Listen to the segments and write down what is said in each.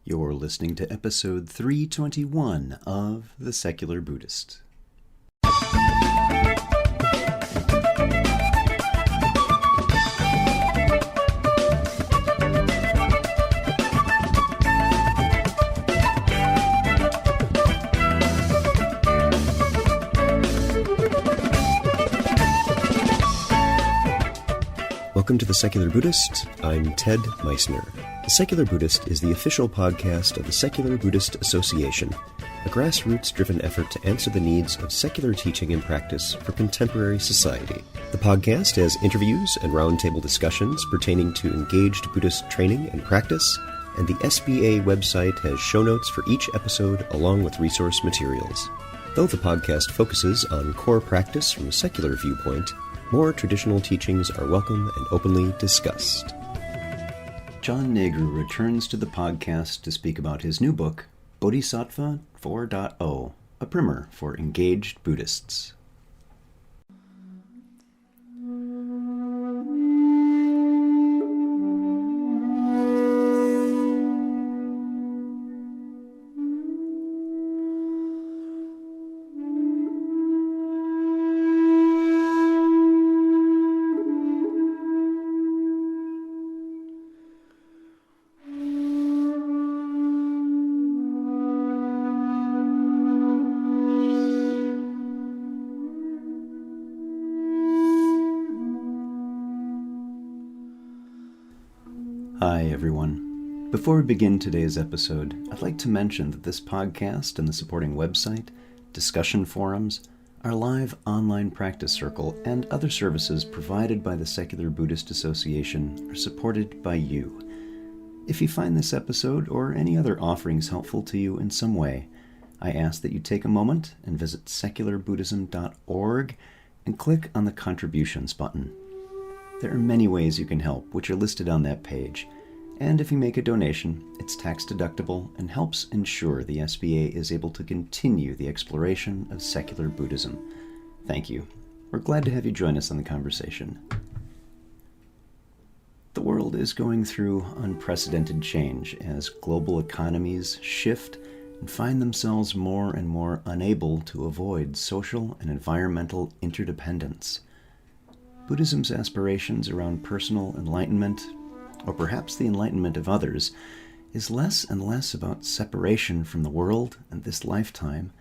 You're listening to episode 321 of The Secular Buddhist. Welcome to The Secular Buddhist. I'm Ted Meissner. The Secular Buddhist is the official podcast of the Secular Buddhist Association, a grassroots-driven effort to answer the needs of secular teaching and practice for contemporary society. The podcast has interviews and roundtable discussions pertaining to engaged Buddhist training and practice, and the SBA website has show notes for each episode along with resource materials. Though the podcast focuses on core practice from a secular viewpoint, more traditional teachings are welcome and openly discussed. John Negru returns to the podcast to speak about his new book, Bodhisattva 4.0, a primer for engaged Buddhists. Hi, everyone. Before we begin today's episode, I'd like to mention that this podcast and the supporting website, discussion forums, our live online practice circle, and other services provided by the Secular Buddhist Association are supported by you. If you find this episode or any other offerings helpful to you in some way, I ask that you take a moment and visit secularbuddhism.org and click on the Contributions button. There are many ways you can help, which are listed on that page. And if you make a donation, it's tax deductible and helps ensure the SBA is able to continue the exploration of secular Buddhism. Thank you. We're glad to have you join us on the conversation. The world is going through unprecedented change as global economies shift and find themselves more and more unable to avoid social and environmental interdependence. Buddhism's aspirations around personal enlightenment, or perhaps the enlightenment of others, is less and less about separation from the world and this lifetime,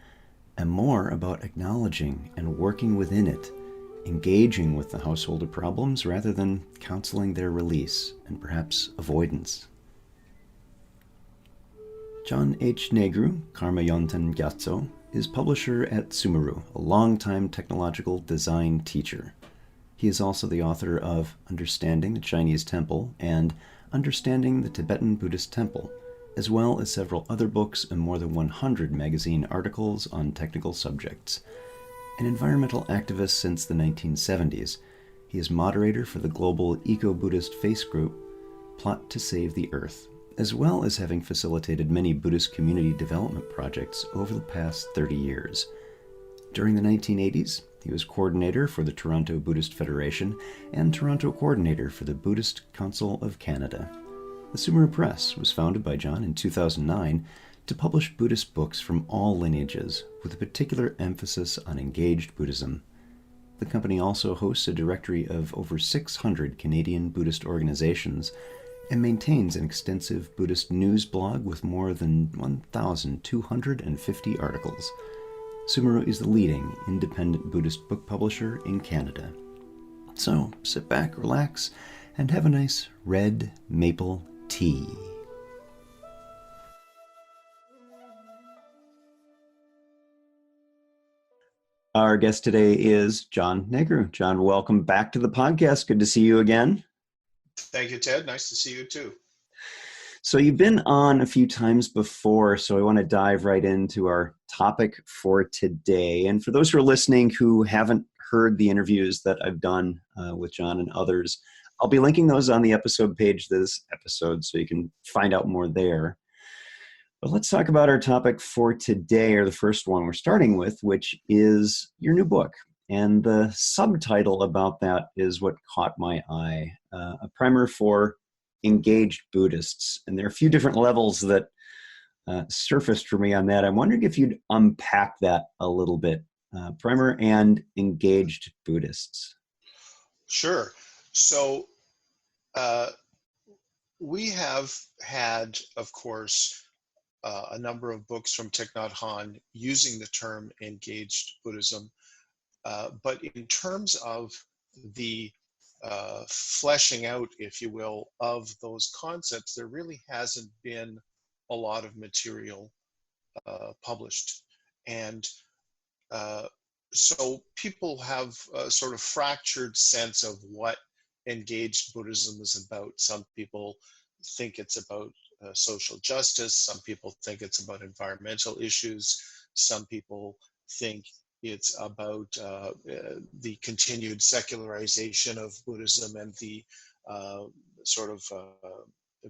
and more about acknowledging and working within it, engaging with the household of problems rather than counseling their release and perhaps avoidance. John H. Negru, Karma Yonten Gyatso, is publisher at Sumeru, a longtime technological design teacher. He is also the author of Understanding the Chinese Temple and Understanding the Tibetan Buddhist Temple, as well as several other books and more than 100 magazine articles on technical subjects. An environmental activist since the 1970s, he is moderator for the global eco-Buddhist face group Plot to Save the Earth, as well as having facilitated many Buddhist community development projects over the past 30 years. During the 1980s, he was coordinator for the Toronto Buddhist Federation and Toronto coordinator for the Buddhist Council of Canada. The Sumeru Press was founded by John in 2009 to publish Buddhist books from all lineages, with a particular emphasis on engaged Buddhism. The company also hosts a directory of over 600 Canadian Buddhist organizations and maintains an extensive Buddhist news blog with more than 1,250 articles. Sumeru is the leading independent Buddhist book publisher in Canada. So sit back, relax, and have a nice red maple tea. Our guest today is John Negru. John, welcome back to the podcast. Good to see you again. Thank you, Ted. Nice to see you too. So you've been on a few times before, so I want to dive right into our topic for today. And for those who are listening who haven't heard the interviews that I've done with John and others, I'll be linking those on the episode page this episode so you can find out more there. But let's talk about our topic for today, or the first one we're starting with, which is your new book. And the subtitle about that is what caught my eye, a primer for engaged Buddhists. And there are a few different levels that surfaced for me on that. I'm wondering if you'd unpack that a little bit. Primer and engaged Buddhists. Sure. So uh, we have had, of course, a number of books from Thich Nhat Hanh using the term engaged Buddhism. But in terms of the fleshing out, if you will, of those concepts, there really hasn't been a lot of material published. And uh, so people have a sort of fractured sense of what engaged Buddhism is about. Some people think it's about social justice. Some people think it's about environmental issues. Some people think it's about the continued secularization of Buddhism and the uh, sort of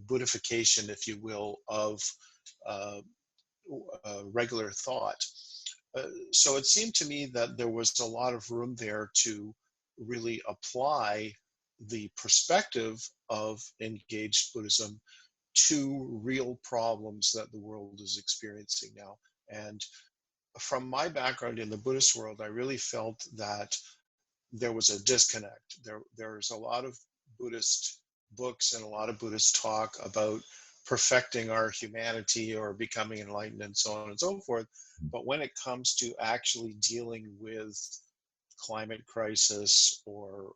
Buddhification, if you will, of uh, regular thought. So it seemed to me that there was a lot of room there to really apply the perspective of engaged Buddhism to real problems that the world is experiencing now. And from my background in the Buddhist world, I really felt that there was a disconnect. There's a lot of Buddhist books and a lot of Buddhist talk about perfecting our humanity or becoming enlightened and so on and so forth. But when it comes to actually dealing with climate crisis or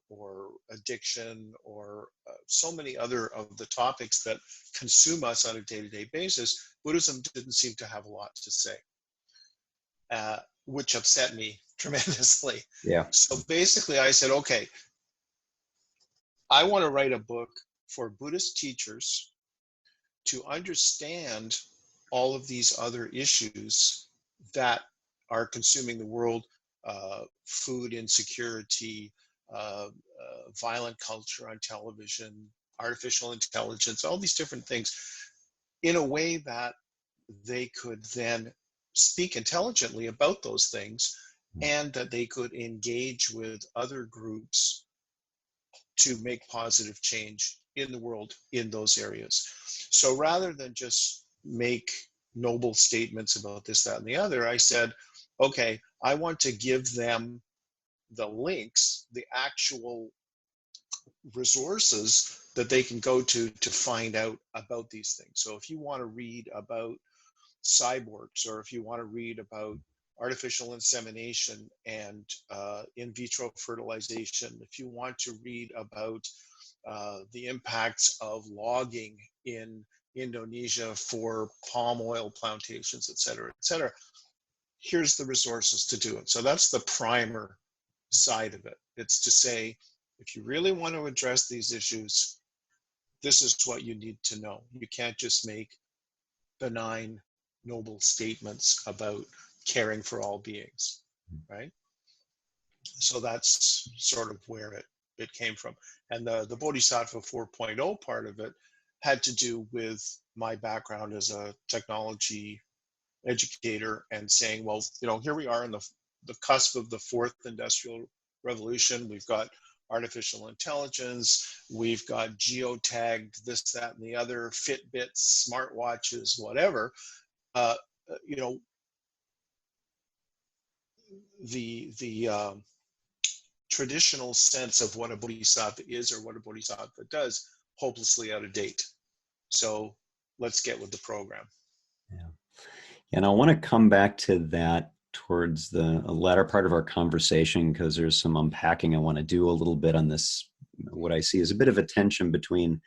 addiction or so many other of the topics that consume us on a day-to-day basis, Buddhism didn't seem to have a lot to say, which upset me tremendously. Yeah. So basically I said, okay, I want to write a book for Buddhist teachers to understand all of these other issues that are consuming the world, food insecurity, violent culture on television, artificial intelligence, all these different things, in a way that they could then speak intelligently about those things and that they could engage with other groups to make positive change in the world in those areas. So rather than just make noble statements about this, that, and the other, I said, okay, I want to give them the links, the actual resources that they can go to find out about these things. So if you want to read about cyborgs, or if you want to read about artificial insemination and in vitro fertilization, if you want to read about the impacts of logging in Indonesia for palm oil plantations, et cetera, here's the resources to do it. So that's the primer side of it. It's to say, if you really want to address these issues, this is what you need to know. You can't just make benign, noble statements about caring for all beings, right? So that's sort of where it came from. And the Bodhisattva 4.0 part of it had to do with my background as a technology educator and saying, well, here we are in the cusp of the fourth industrial revolution. We've got artificial intelligence, we've got geotagged this, that, and the other, Fitbits, smartwatches, whatever. You know, the traditional sense of what a bodhisattva is or what a bodhisattva does, hopelessly out of date. So let's get with the program. Yeah. And I want to come back to that towards the latter part of our conversation, because there's some unpacking I want to do a little bit on this. What I see is a bit of a tension between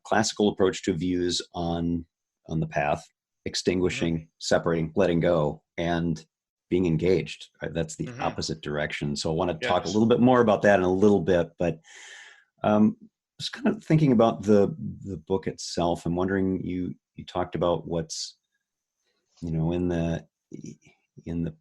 classical approach to views on the path, extinguishing, separating, letting go, and being engaged. Right? That's the opposite direction. So I want to talk a little bit more about that in a little bit, but just kind of thinking about the book itself. I'm wondering, you talked about what's in the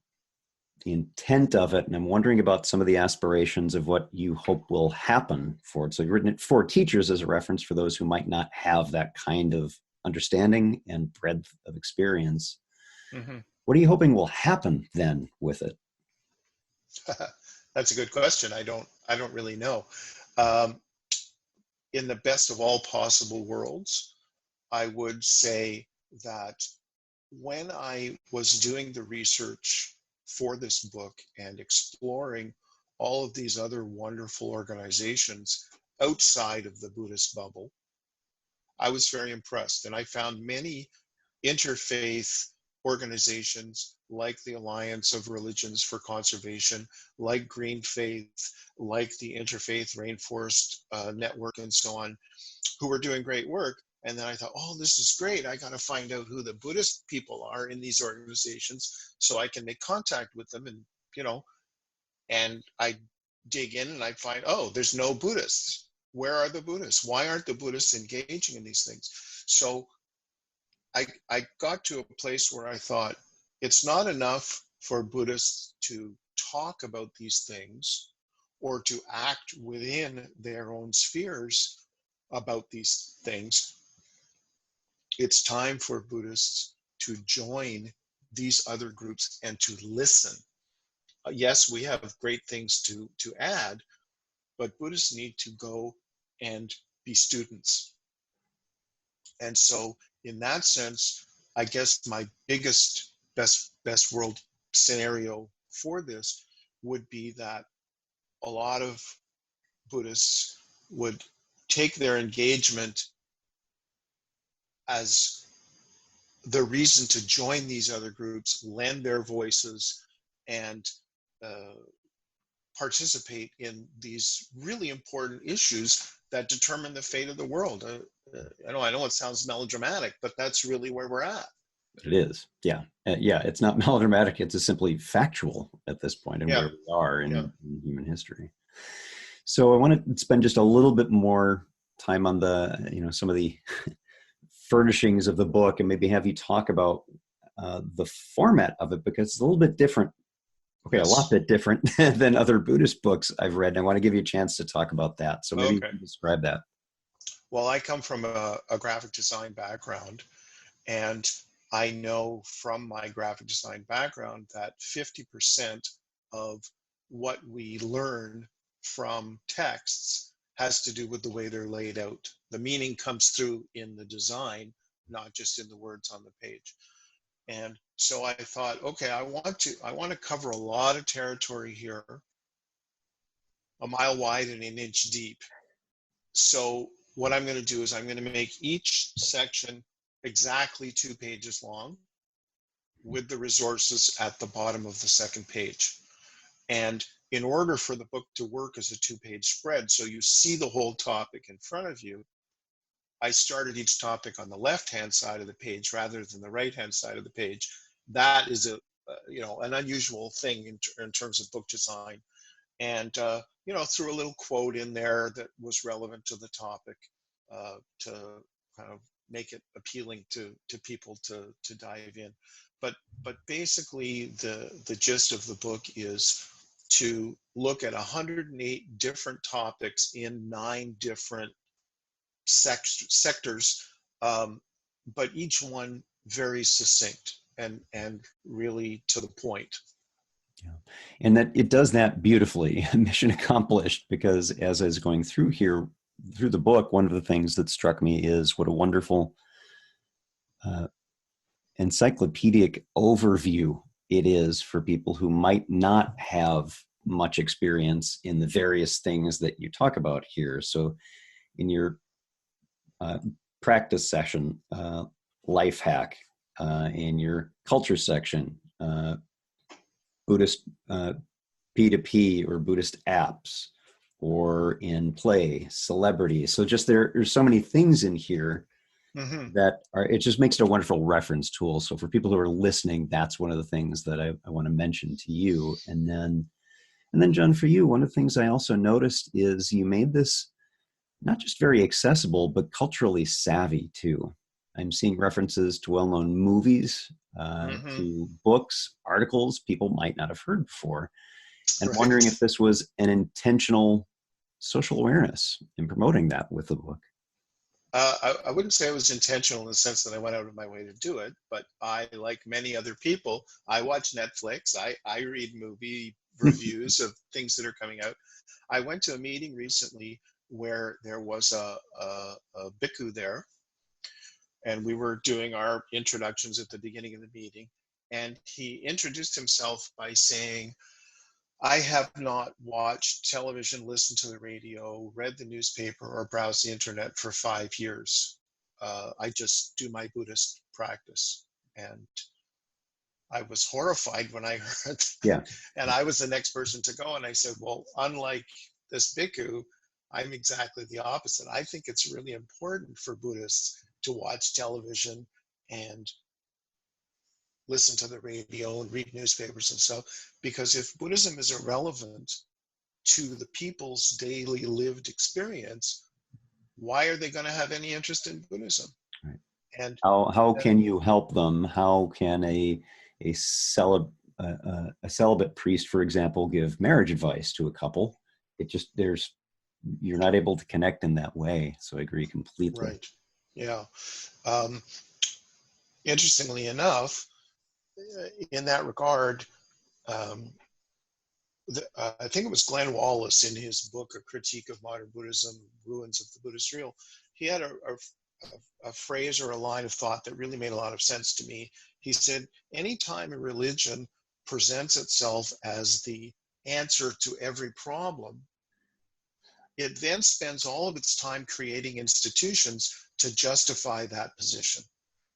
intent of it, and I'm wondering about some of the aspirations of what you hope will happen for it. So you've written it for teachers as a reference for those who might not have that kind of understanding and breadth of experience. What are you hoping will happen then with it? That's a good question. I don't really know. In the best of all possible worlds, I would say that when I was doing the research for this book and exploring all of these other wonderful organizations outside of the Buddhist bubble, I was very impressed. And I found many interfaith organizations like the Alliance of Religions for Conservation, like Green Faith, like the Interfaith Rainforest Network, and so on, who were doing great work. And then I thought, oh, this is great. I got to find out who the Buddhist people are in these organizations so I can make contact with them. And I dig in and I find, oh, there's no Buddhists. Where are the Buddhists? Why aren't the Buddhists engaging in these things? So I got to a place where I thought it's not enough for Buddhists to talk about these things or to act within their own spheres about these things. It's time for Buddhists to join these other groups and to listen. Yes, we have great things to add, but Buddhists need to go and be students. And so in that sense, I guess my biggest best world scenario for this would be that a lot of Buddhists would take their engagement as the reason to join these other groups, lend their voices, and participate in these really important issues that determine the fate of the world. I know it sounds melodramatic, but that's really where we're at. It is, yeah. Yeah, it's not melodramatic, it's just simply factual at this point and Yeah, where we are yeah. in human history. So I want to spend just a little bit more time on some of the furnishings of the book and maybe have you talk about the format of it, because it's a little bit different. Okay, Yes. a lot bit different than other Buddhist books I've read. And I want to give you a chance to talk about that. So maybe you Okay. can describe that. Well, I come from a graphic design background, and I know from my graphic design background that 50% of what we learn from texts has to do with the way they're laid out. The meaning comes through in the design, not just in the words on the page. And so I thought, okay, I want to cover a lot of territory here, a mile wide and an inch deep. So what I'm going to do is I'm going to make each section exactly 2 pages long with the resources at the bottom of the second page. And in order for the book to work as a 2-page spread, so you see the whole topic in front of you, I started each topic on the left-hand side of the page rather than the right-hand side of the page. That is an unusual thing in terms of book design. And threw a little quote in there that was relevant to the topic to kind of make it appealing to people to dive in. But basically, the gist of the book is to look at 108 different topics in 9 different sectors, but each one very succinct and really to the point. Yeah. And that it does that beautifully. Mission accomplished, because as I was going through the book, one of the things that struck me is what a wonderful encyclopedic overview it is for people who might not have much experience in the various things that you talk about here. So in your practice section, life hack, in your culture section, Buddhist P2P or Buddhist apps, or in play, celebrity. So just there's so many things in here that it just makes it a wonderful reference tool. So for people who are listening, that's one of the things that I want to mention to you. And then John, for you, one of the things I also noticed is you made this not just very accessible, but culturally savvy too. I'm seeing references to well-known movies, to books, articles people might not have heard before. And I'm Right. wondering if this was an intentional social awareness in promoting that with the book. I wouldn't say it was intentional in the sense that I went out of my way to do it, but I, like many other people, I watch Netflix. I read movie reviews of things that are coming out. I went to a meeting recently where there was a bhikkhu there and we were doing our introductions at the beginning of the meeting. And he introduced himself by saying, I have not watched television, listened to the radio, read the newspaper, or browsed the internet for 5 years. I just do my Buddhist practice. And I was horrified when I heard that. Yeah. And I was the next person to go. And I said, well, unlike this bhikkhu, I'm exactly the opposite. I think it's really important for Buddhists to watch television and listen to the radio and read newspapers and stuff, because if Buddhism is irrelevant to the people's daily lived experience, why are they going to have any interest in Buddhism? Right. And How can you help them? How can a celibate priest, for example, give marriage advice to a couple? You're not able to connect in that way. So I agree completely. right, yeah. Interestingly enough, in that regard, I think it was Glenn Wallace in his book, A Critique of Modern Buddhism, Ruins of the Buddhist Real. He had a phrase or a line of thought that really made a lot of sense to me. He said, anytime a religion presents itself as the answer to every problem, it then spends all of its time creating institutions to justify that position.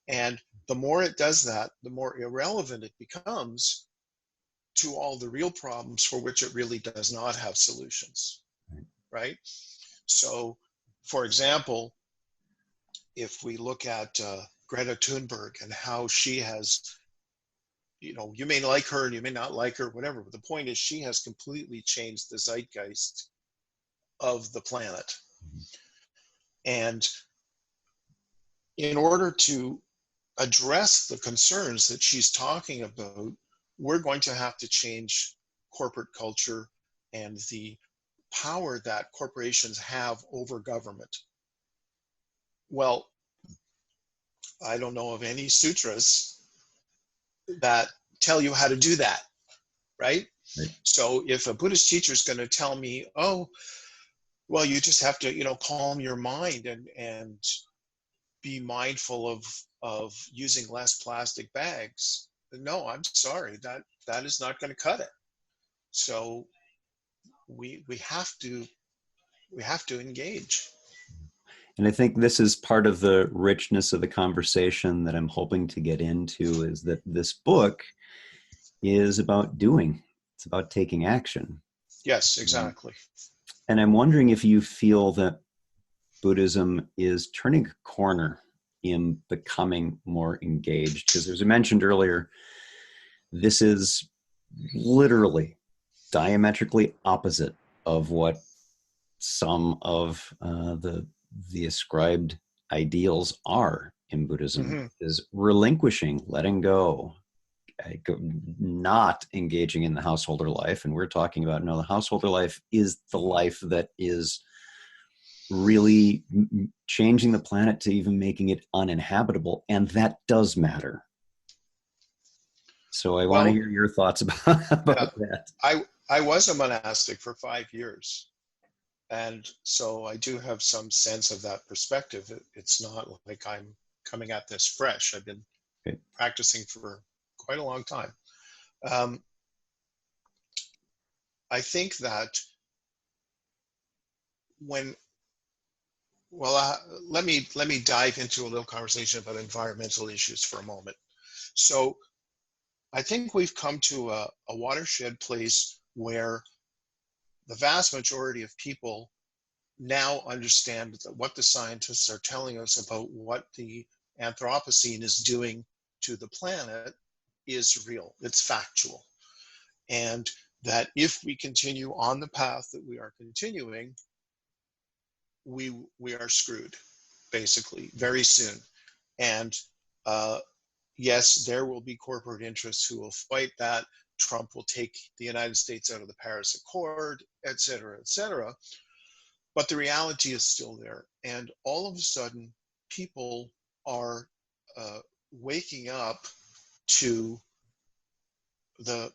And the more it does that, the more irrelevant it becomes to all the real problems for which it really does not have solutions, right? So, for example, if we look at Greta Thunberg and how she has, you may like her and you may not like her, whatever, but the point is she has completely changed the zeitgeist of the planet. And in order to address the concerns that she's talking about, we're going to have to change corporate culture and the power that corporations have over government. Well, I don't know of any sutras that tell you how to do that, right? Right. So if a Buddhist teacher is going to tell me, oh, well, you just have to, calm your mind and be mindful of using less plastic bags. No, I'm sorry, that is not going to cut it. So we have to engage. And I think this is part of the richness of the conversation that I'm hoping to get into, is that this book is about doing. It's about taking action. Yes, exactly. And I'm wondering if you feel that Buddhism is turning a corner in becoming more engaged. Because as I mentioned earlier, this is literally diametrically opposite of what some of the ascribed ideals are in Buddhism, is relinquishing, letting go, not engaging in the householder life. And we're talking about, no, the householder life is the life that is really changing the planet to even making it uninhabitable. And that does matter. So I want to hear your thoughts about that. I was a monastic for 5 years. And so I do have some sense of that perspective. It's not like I'm coming at this fresh. I've been practicing for quite a long time. I think that let me dive into a little conversation about environmental issues for a moment. So I think we've come to a watershed place where the vast majority of people now understand that what the scientists are telling us about what the Anthropocene is doing to the planet is real, it's factual. And that if we continue on the path that we are continuing, we are screwed, basically, very soon. And yes, there will be corporate interests who will fight that. Trump will take the United States out of the Paris Accord, et cetera, et cetera. But the reality is still there. And all of a sudden, people are waking up to the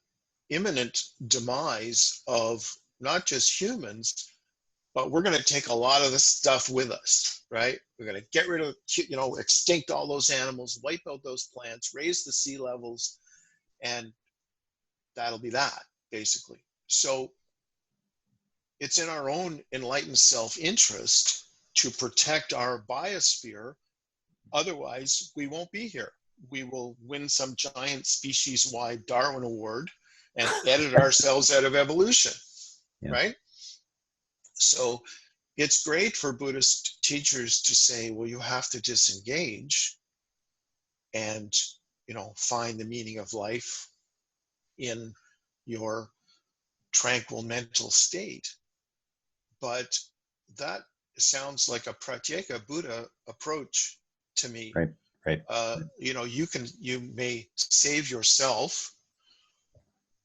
imminent demise of not just humans, but we're going to take a lot of this stuff with us, right? We're going to get rid of, extinct all those animals, wipe out those plants, raise the sea levels, and that'll be that, basically. So it's in our own enlightened self-interest to protect our biosphere. Otherwise, we won't be here. We will win some giant species-wide Darwin Award and edit ourselves out of evolution, Yeah. right? So it's great for Buddhist teachers to say, well, you have to disengage and, find the meaning of life in your tranquil mental state. But that sounds like a Pratyeka Buddha approach to me. Right. Right. You may save yourself,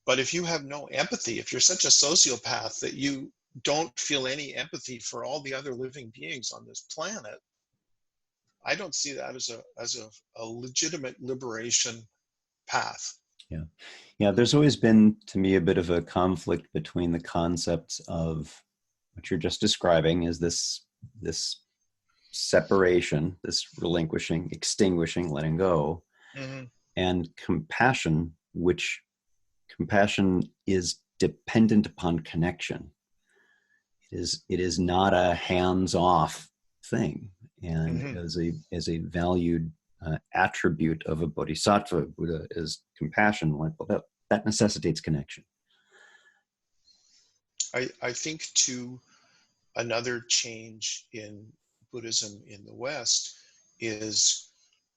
but if you have no empathy, if you're such a sociopath that you don't feel any empathy for all the other living beings on this planet, I don't see that as a legitimate liberation path. Yeah. Yeah. There's always been, to me, a bit of a conflict between the concepts of what you're just describing is this separation, this relinquishing, extinguishing, letting go, Mm-hmm. and compassion, which compassion is dependent upon connection. It is not a hands-off thing, and Mm-hmm. as a valued attribute of a bodhisattva, Buddha is compassion. Like, well, that necessitates connection. I think too, another change in Buddhism in the West is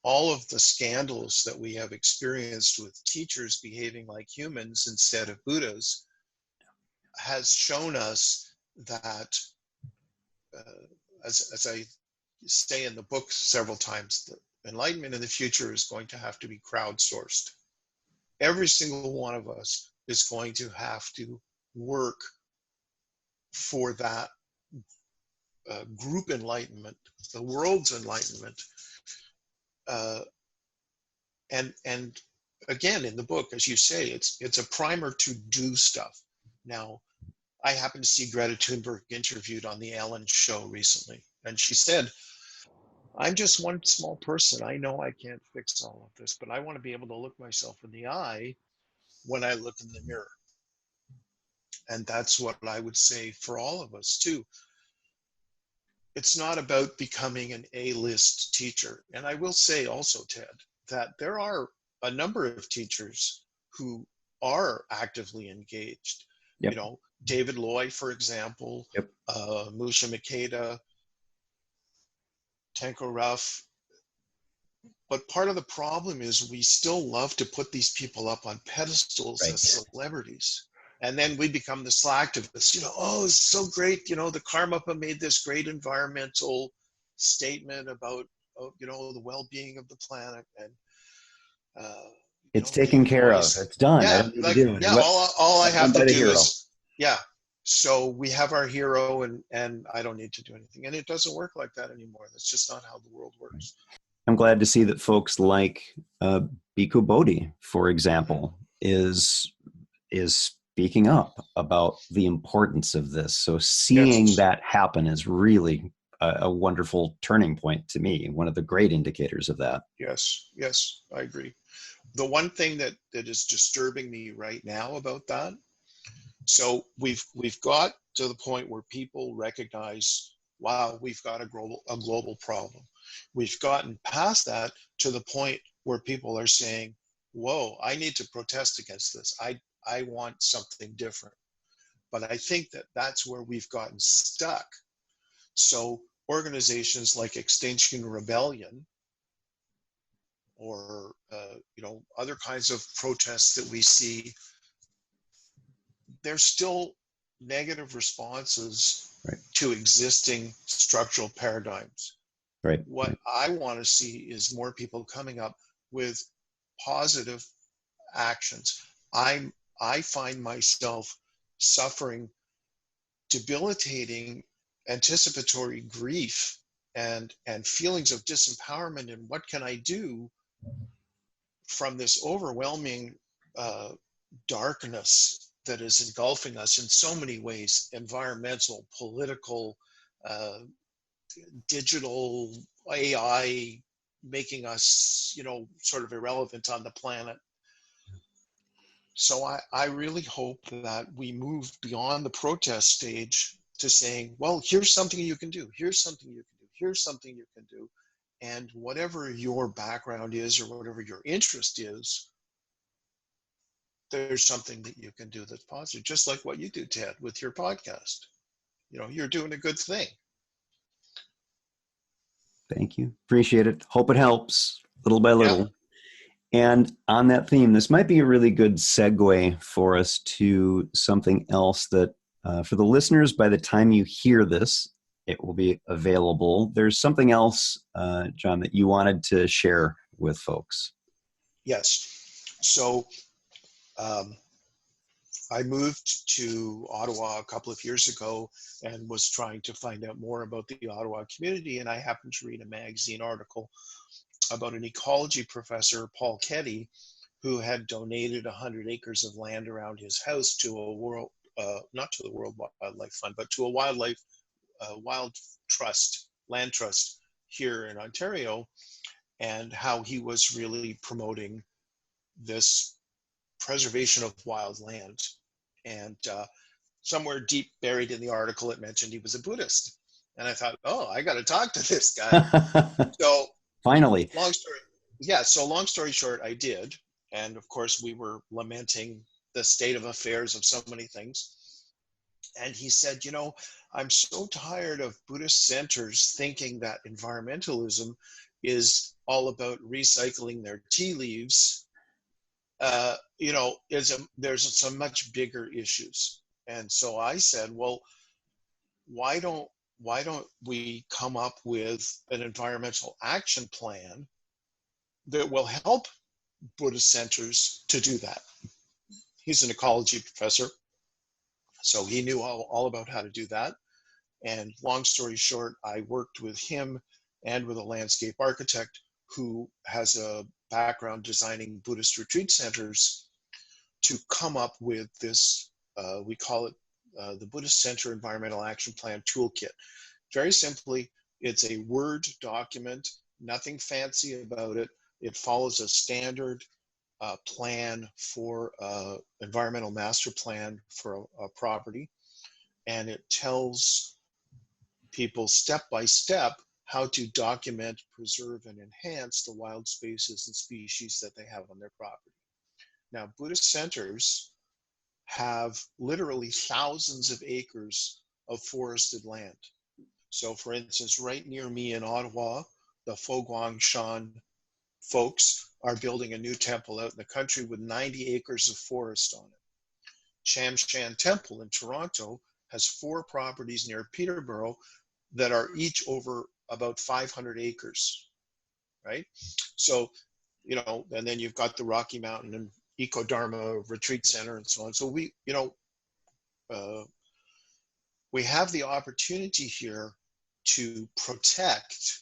all of the scandals that we have experienced with teachers behaving like humans instead of Buddhas has shown us that, as I say in the book several times, the enlightenment in the future is going to have to be crowdsourced. Every single one of us is going to have to work for that group enlightenment, the world's enlightenment. And again, in the book, as you say, it's a primer to do stuff. Now, I happened to see Greta Thunberg interviewed on the Ellen show recently, and she said, I'm just one small person. I know I can't fix all of this, but I want to be able to look myself in the eye when I look in the mirror. And that's what I would say for all of us too. It's not about becoming an A-list teacher. And I will say also, Ted, that there are a number of teachers who are actively engaged. Yep. David Loy, for example, Yep. Musha Makeda, Tenko Ruff. But part of the problem is we still love to put these people up on pedestals as celebrities. And then we become the slacktivists, oh, it's so great. The Karmapa made this great environmental statement about, the well-being of the planet. And, It's taken care of. It's done. I yeah, don't need to like, do it. yeah, all I have Done by to the do hero. is, yeah. So we have our hero and I don't need to do anything. And it doesn't work like that anymore. That's just not how the world works. I'm glad to see that folks like Bhikkhu Bodhi, for example, is speaking up about the importance of this. So seeing Yes. that happen is really a wonderful turning point to me, one of the great indicators of that. Yes, I agree. The one thing that is disturbing me right now about that, so we've got to the point where people recognize, wow, we've got a global problem. We've gotten past that to the point where people are saying, whoa, I need to protest against this. I want something different. But I think that that's where we've gotten stuck. So organizations like Extinction Rebellion, or other kinds of protests that we see, there's still negative responses to existing structural paradigms. Right. What I want to see is more people coming up with positive actions. I find myself suffering debilitating anticipatory grief and feelings of disempowerment, and what can I do from this overwhelming darkness that is engulfing us in so many ways: environmental, political, uh, digital, AI, making us, sort of irrelevant on the planet. So I really hope that we move beyond the protest stage to saying, well, here's something you can do. Here's something you can do. Here's something you can do. And whatever your background is or whatever your interest is, there's something that you can do that's positive, just like what you do, Ted, with your podcast. You're doing a good thing. Thank you. Appreciate it. Hope it helps little by Yeah. little. And on that theme, this might be a really good segue for us to something else that, for the listeners, by the time you hear this, it will be available. There's something else, John, that you wanted to share with folks. Yes. So I moved to Ottawa a couple of years ago and was trying to find out more about the Ottawa community. And I happened to read a magazine article about an ecology professor, Paul Keddy, who had donated 100 acres of land around his house to a world, not to the World Wildlife Fund, but to a wild trust, land trust here in Ontario, and how he was really promoting this preservation of wild land. And somewhere deep buried in the article, it mentioned he was a Buddhist. And I thought, oh, I got to talk to this guy. So Finally. long story short, I did. And of course, we were lamenting the state of affairs of so many things. And he said, I'm so tired of Buddhist centers thinking that environmentalism is all about recycling their tea leaves. There's some much bigger issues. And so I said, well, why don't we come up with an environmental action plan that will help Buddhist centers to do that? He's an ecology professor, so he knew all about how to do that. And long story short, I worked with him and with a landscape architect who has a background designing Buddhist retreat centers to come up with this, we call it the Buddhist Center Environmental Action Plan Toolkit. Very simply, it's a Word document, nothing fancy about it. It follows a standard plan for environmental master plan for a property, and it tells people step by step how to document, preserve, and enhance the wild spaces and species that they have on their property. Now, Buddhist centers have literally thousands of acres of forested land. So for instance, right near me in Ottawa, the Fo Guang Shan folks are building a new temple out in the country with 90 acres of forest on it. Cham Shan Temple in Toronto has 4 properties near Peterborough that are each over about 500 acres, right? So, and then you've got the Rocky Mountain and Eco Dharma Retreat Center and so on. So we have the opportunity here to protect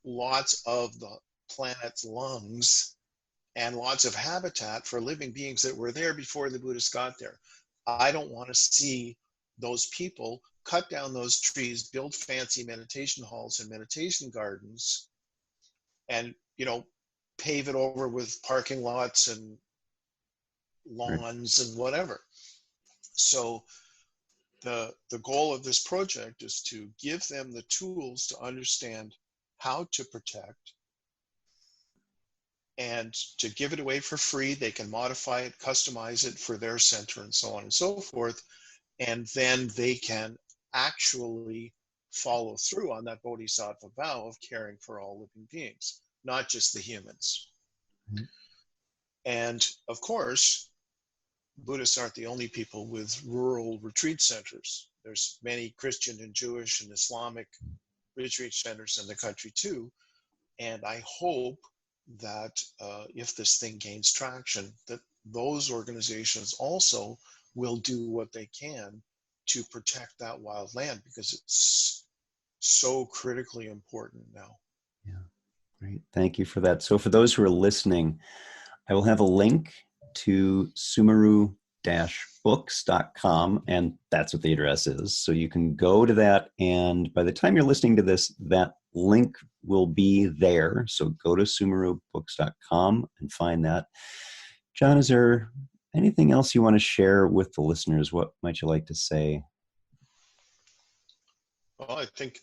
lots of the planet's lungs and lots of habitat for living beings that were there before the Buddhists got there. I don't want to see those people cut down those trees, build fancy meditation halls and meditation gardens, and pave it over with parking lots and lawns and whatever. So the goal of this project is to give them the tools to understand how to protect and to give it away for free. They can modify it, customize it for their center and so on and so forth. And then they can actually follow through on that Bodhisattva vow of caring for all living beings, not just the humans. Mm-hmm. And of course, Buddhists aren't the only people with rural retreat centers. There's many Christian and Jewish and Islamic retreat centers in the country too. And I hope that if this thing gains traction, that those organizations also will do what they can to protect that wild land, because it's so critically important now. Yeah, great. Thank you for that. So for those who are listening, I will have a link to Sumeru secular-books.com, and that's what the address is. So you can go to that, and by the time you're listening to this, that link will be there. So go to sumerubooks.com and find that. John, is there anything else you want to share with the listeners? What might you like to say? Well, I think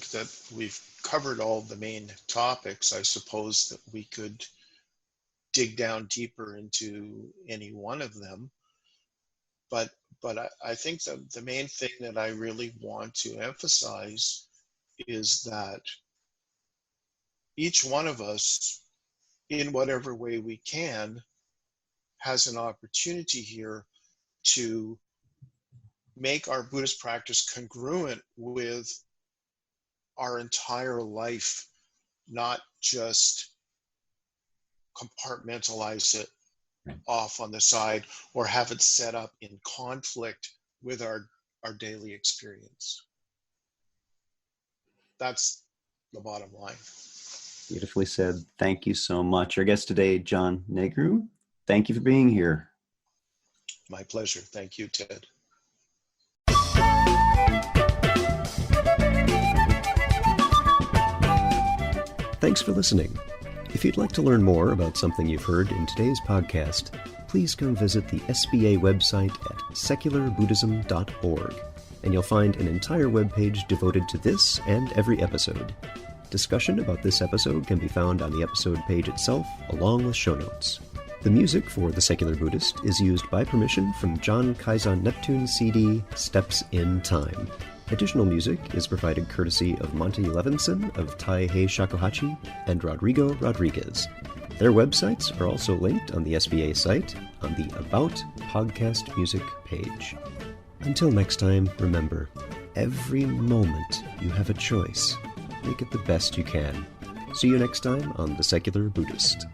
that we've covered all the main topics. I suppose that we could dig down deeper into any one of them. But I think that the main thing that I really want to emphasize is that each one of us, in whatever way we can, has an opportunity here to make our Buddhist practice congruent with our entire life, not just compartmentalize it off on the side or have it set up in conflict with our daily experience. That's the bottom line. Beautifully said. Thank you so much. Our guest today, John Negru. Thank you for being here. My pleasure. Thank you, Ted. Thanks for listening. If you'd like to learn more about something you've heard in today's podcast, please come visit the SBA website at secularbuddhism.org, and you'll find an entire webpage devoted to this and every episode. Discussion about this episode can be found on the episode page itself, along with show notes. The music for The Secular Buddhist is used by permission from John Kaizan Neptune's CD, Steps in Time. Additional music is provided courtesy of Monty Levinson of Taihei Shakuhachi and Rodrigo Rodriguez. Their websites are also linked on the SBA site on the About Podcast Music page. Until next time, remember, every moment you have a choice. Make it the best you can. See you next time on The Secular Buddhist.